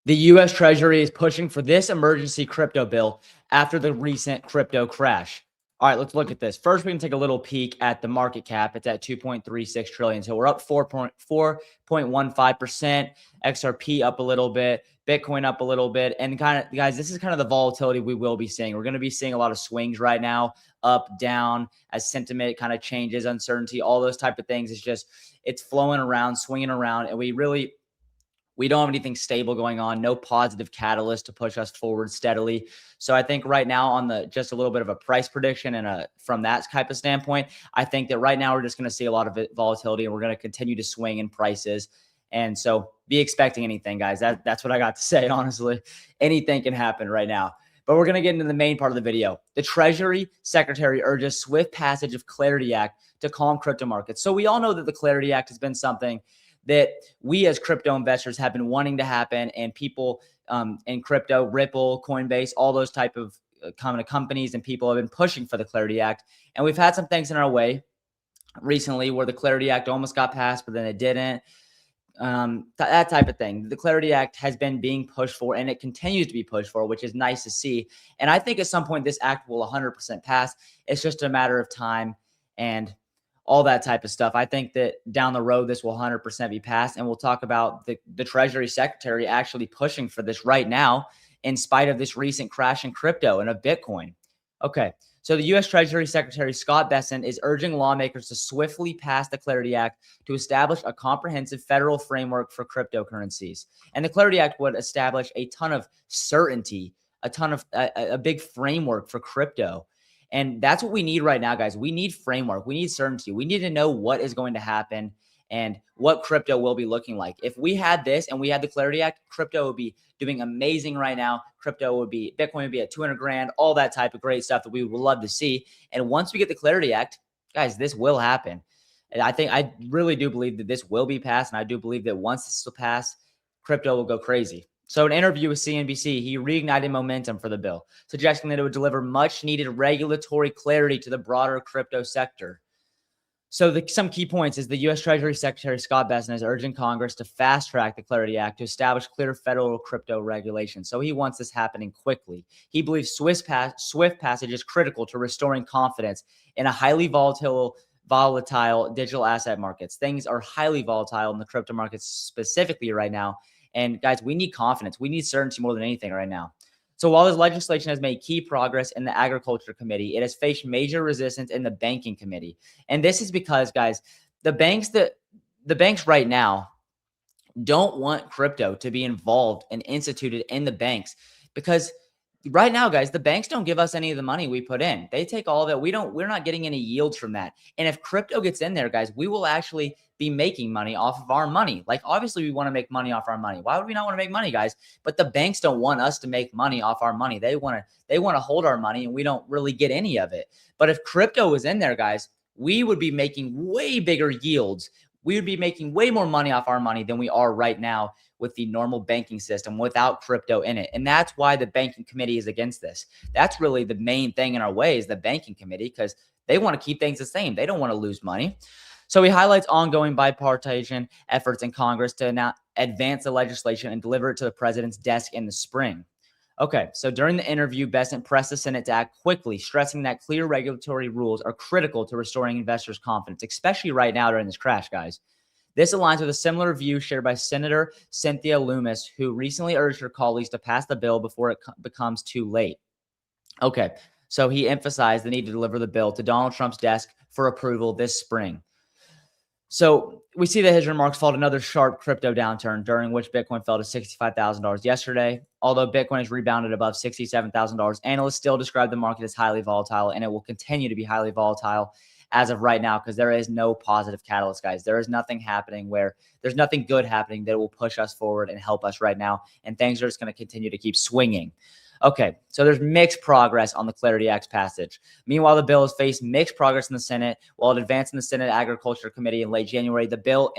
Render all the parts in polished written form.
The U.S. Treasury is pushing for this emergency crypto bill after the recent crypto crash. All right, let's look at this. First, we can take a little peek at the market cap. It's at 2.36 trillion. So we're up 4.15%. XRP up a little bit. Bitcoin up a little bit. And kind of, guys, this is kind of the volatility we will be seeing. We're going to be seeing a lot of swings right now, up, down, as sentiment kind of changes, uncertainty, all those type of things. It's flowing around, swinging around. And we don't have anything stable going on, no positive catalyst to push us forward steadily. So I think right now, on the just a little bit of a price prediction and from that type of standpoint, I think that right now we're just going to see a lot of volatility, and we're going to continue to swing in prices. And so be expecting anything, guys. That's what I got to say, honestly. Anything can happen right now. But we're going to get into the main part of the video. The Treasury Secretary urges swift passage of Clarity Act to calm crypto markets. So we all know that the Clarity Act has been something that we as crypto investors have been wanting to happen, and people in crypto, Ripple, Coinbase, all those type of companies and people have been pushing for the Clarity Act. And we've had some things in our way recently where the Clarity Act almost got passed, but then it didn't. That type of thing. The Clarity Act has been being pushed for, and it continues to be pushed for, which is nice to see. And I think at some point this act will 100% pass. It's just a matter of time and all that type of stuff. I think that down the road, this will 100% be passed. And we'll talk about the Treasury Secretary actually pushing for this right now, in spite of this recent crash in crypto and of Bitcoin. Okay. So the U.S. Treasury Secretary Scott Bessent is urging lawmakers to swiftly pass the Clarity Act to establish a comprehensive federal framework for cryptocurrencies. And the Clarity Act would establish a ton of certainty, a big framework for crypto. And that's what we need right now, guys. We need framework. We need certainty. We need to know what is going to happen and what crypto will be looking like. If we had this and we had the Clarity Act, crypto would be doing amazing right now. Bitcoin would be at 200 grand, all that type of great stuff that we would love to see. And once we get the Clarity Act, guys, this will happen. And I really do believe that this will be passed. And I do believe that once this will pass, crypto will go crazy. So in an interview with CNBC, he reignited momentum for the bill, suggesting that it would deliver much needed regulatory clarity to the broader crypto sector. So some key points is the U.S. Treasury Secretary Scott Bessent is urging Congress to fast track the Clarity Act to establish clear federal crypto regulation. So he wants this happening quickly. He believes swift passage is critical to restoring confidence in a highly volatile digital asset markets. Things are highly volatile in the crypto markets specifically right now. And guys, we need confidence. We need certainty more than anything right now. So while this legislation has made key progress in the Agriculture Committee, it has faced major resistance in the Banking Committee. And this is because, guys, the banks right now don't want crypto to be involved and instituted in the banks, because right now, guys, the banks don't give us any of the money we put in. They take all of it. We're not getting any yields from that. And if crypto gets in there, guys, we will actually be making money off of our money. Like, obviously we want to make money off our money. Why would we not want to make money, guys? But the banks don't want us to make money off our money. They want to hold our money, and we don't really get any of it. But if crypto was in there, guys, we would be making way bigger yields. We would be making way more money off our money than we are right now with the normal banking system without crypto in it. And that's why the Banking Committee is against this. That's really the main thing in our way, is the Banking Committee, because they want to keep things the same. They don't want to lose money. So he highlights ongoing bipartisan efforts in Congress to now advance the legislation and deliver it to the president's desk in the spring. Okay, so during the interview, Bessent pressed the Senate to act quickly, stressing that clear regulatory rules are critical to restoring investors' confidence, especially right now during this crash, guys. This aligns with a similar view shared by Senator Cynthia Lummis, who recently urged her colleagues to pass the bill before it becomes too late. Okay, so he emphasized the need to deliver the bill to Donald Trump's desk for approval this spring. So we see that his remarks followed another sharp crypto downturn, during which Bitcoin fell to $65,000 yesterday. Although Bitcoin has rebounded above $67,000, analysts still describe the market as highly volatile, and it will continue to be highly volatile as of right now, because there is no positive catalyst, guys. There is nothing happening there's nothing good happening that will push us forward and help us right now. And things are just going to continue to keep swinging. Okay, so there's mixed progress on the Clarity Act passage. Meanwhile, the bill has faced mixed progress in the Senate. While it advanced in the Senate Agriculture Committee in late January, the bill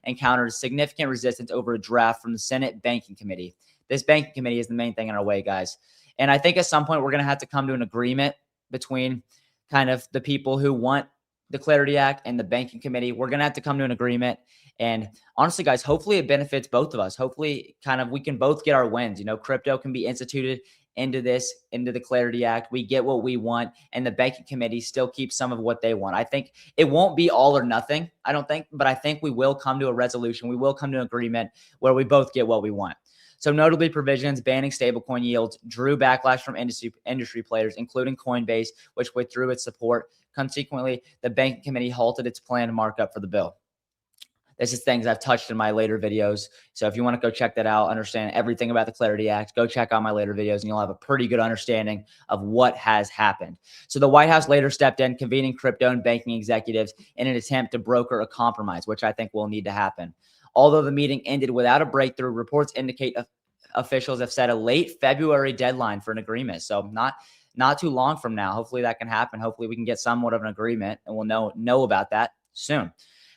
encountered significant resistance over a draft from the Senate Banking Committee. This Banking Committee is the main thing in our way, guys. And I think at some point we're going to have to come to an agreement between kind of the people who want the Clarity Act and the banking committee, we're going to have to come to an agreement. And honestly, guys, hopefully it benefits both of us. Hopefully, kind of we can both get our wins. Crypto can be instituted into the Clarity Act. We get what we want, and the banking committee still keeps some of what they want. I think it won't be all or nothing, I don't think, but I think we will come to a resolution. We will come to an agreement where we both get what we want. So notably, provisions banning stablecoin yields drew backlash from industry players, including Coinbase, which withdrew its support. Consequently, the banking committee halted its planned markup for the bill. This is things I've touched in my later videos. So if you want to go check that out, understand everything about the Clarity Act, go check out my later videos and you'll have a pretty good understanding of what has happened. So the White House later stepped in, convening crypto and banking executives in an attempt to broker a compromise, which I think will need to happen. Although the meeting ended without a breakthrough, reports indicate officials have set a late February deadline for an agreement. So not too long from now. Hopefully that can happen. Hopefully we can get somewhat of an agreement, and we'll know about that soon.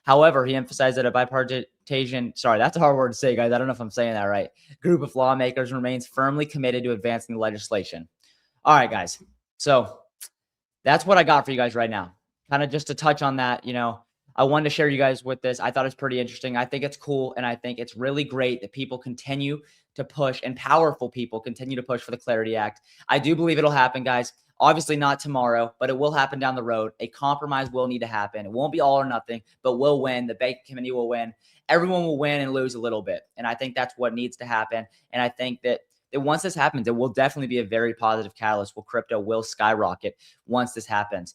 However, he emphasized that a bipartisan, sorry, that's a hard word to say, guys. I don't know if I'm saying that right, group of lawmakers remains firmly committed to advancing the legislation. All right, guys. So that's what I got for you guys right now. Kind of just to touch on that, I wanted to share you guys with this. I thought it's pretty interesting. I think it's cool, and I think it's really great that people continue to push, and powerful people continue to push for the Clarity Act. I do believe it'll happen, guys. Obviously not tomorrow, but it will happen down the road. A compromise will need to happen. It won't be all or nothing, but we'll win. The banking committee will win. Everyone will win and lose a little bit. And I think that's what needs to happen. And I think that once this happens, it will definitely be a very positive catalyst where crypto will skyrocket once this happens.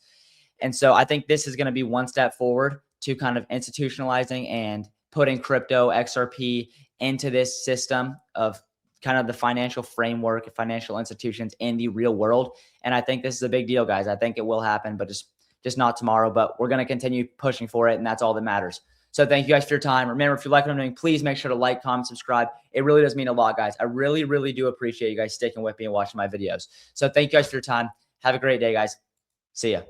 And so I think this is going to be one step forward to kind of institutionalizing and putting crypto XRP into this system of kind of the financial framework, financial institutions in the real world. And I think this is a big deal, guys. I think it will happen, but just not tomorrow, but we're going to continue pushing for it. And that's all that matters. So thank you guys for your time. Remember, if you like what I'm doing, please make sure to like, comment, subscribe. It really does mean a lot, guys. I really, really do appreciate you guys sticking with me and watching my videos. So thank you guys for your time. Have a great day, guys. See ya.